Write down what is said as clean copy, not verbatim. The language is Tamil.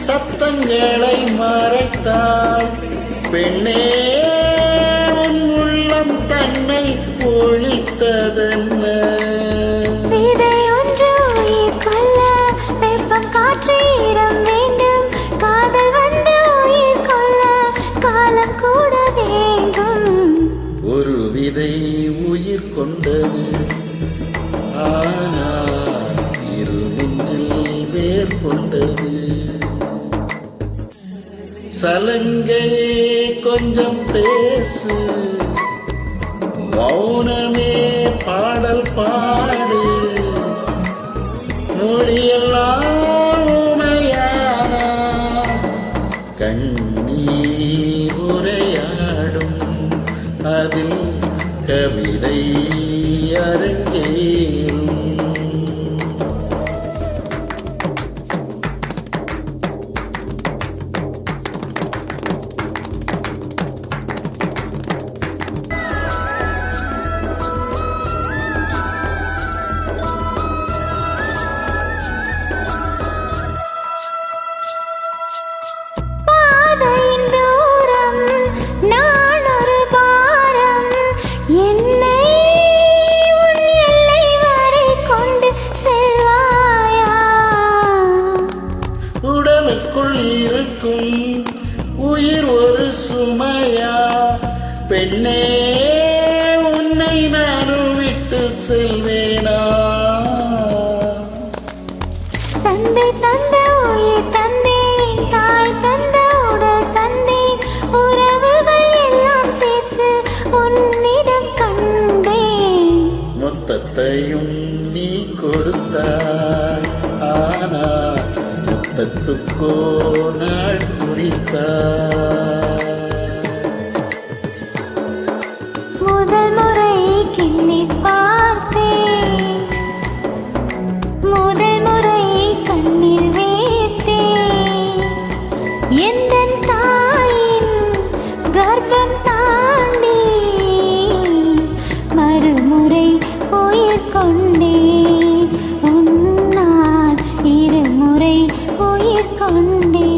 சத்தங்களை மறைத்தாய் பெண்ணே, உன் உள்ளம் தன்னை ஒழித்ததென்ன? ஒரு விதை உயிர் கொண்டது, ஆனால் இரு நெஞ்சில் வேர் கொண்டது. சலங்கையே கொஞ்சம் பேசு, மௌனமே பாடல் பாடு, மொழியெல்லாம் உமையானா கண்ணீர் உரையாடும், அதில் கவிதை அரங்கேறும். இருக்கும் உயிர் ஒரு சுமையா பெண்ணே, உன்னை நானும் விட்டு செல்வேனா? தந்தை தந்த உயிர் தந்தை, தாய் தந்த உடல் தந்தை, உறவுகள் எல்லாம் சேர்த்து உன்னிடம் கண்டேன். மொத்தத்தையும் நீ கொடுத்தாய், ஆனால் மொத்தத்துக்கோ நாள் குறித்தாய். முதல் முறை கிண்ணி பார்த்தேன், முதல் முறை கண்ணில் வேர்த்தேன். எந்தன் தாயின் கர்ப்பம் தாண்டி மறுமுறை உயிர் கொண்டேன், உன்னால் இருமுறை உயிர் கொண்டேன்.